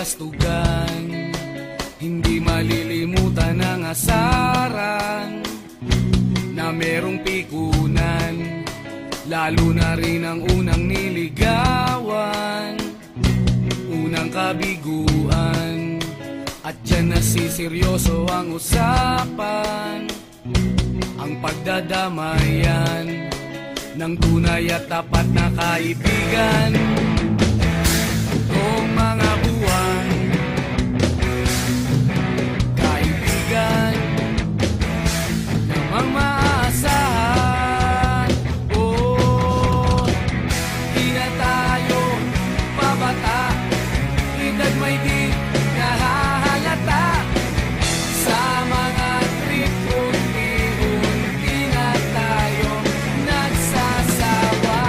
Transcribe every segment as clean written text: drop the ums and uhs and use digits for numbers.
kabalastugan, hindi malilimutan ang asaran na merong pikunan, lalo na rin ang unang niligawan, unang kabiguan. At dyan nasiseryoso ang usapan, ang pagdadamayan ng tunay at tapat na kaibigan. Kung mga buwan, kaibigan namang maaasahan. Oh, di na tayo pabata, edad may di nahahalata. Sa mga trip, unti-unti na tayo nagsasawa.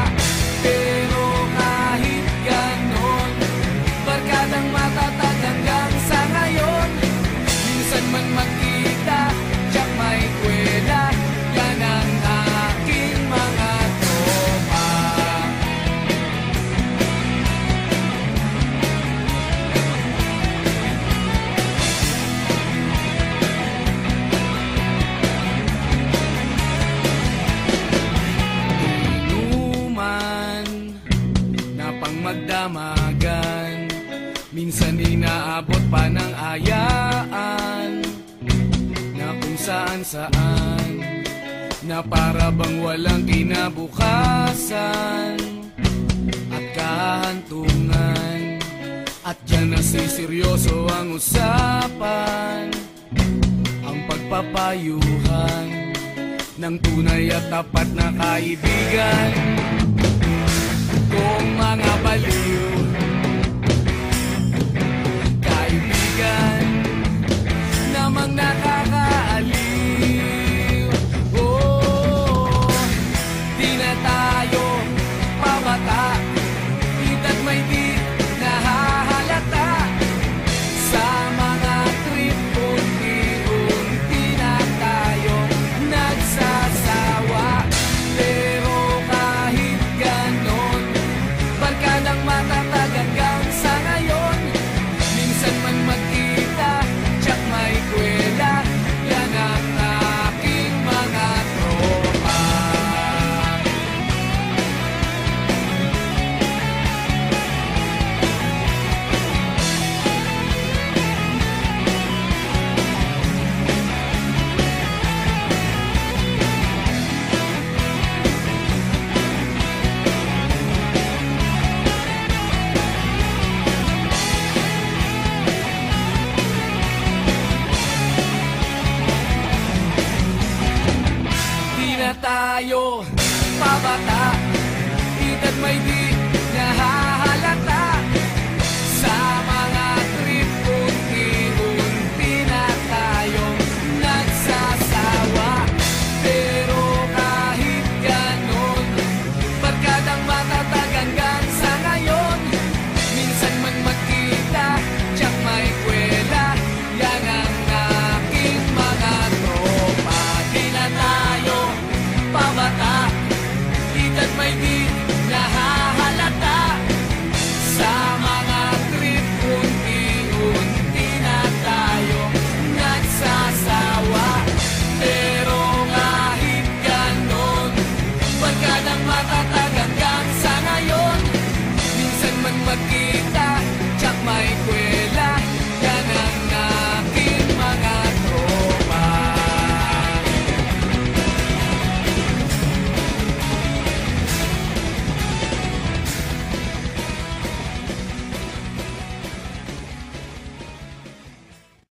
Pero kahit ganon, barkadang matatag hanggang sa ngayon. Minsan man magkita, tiyak may kwela, yan ang aking mga tropa. Inuman na pang magdamagan, minsan inaabot pa ng ayaan, na kung saan-saan, na para bang walang kinabukasan at kahantungan. At dyan nasiseryoso ang usapan, ang pagpapayuhan ng tunay at tapat na kaibigan. Kung mga baliw, kaibigan namang nakakaaliw. Oh, di na tayo pabata, edad may di nahahalata. Sa mga trip, unti-unti na tayo nagsasawa. Pero kahit ganon, barkadang matatag hanggang sa ngayon. Minsan man magkita, tiyak may kwela, yan ang aking mga tropa. Di na tayo pabata, edad may di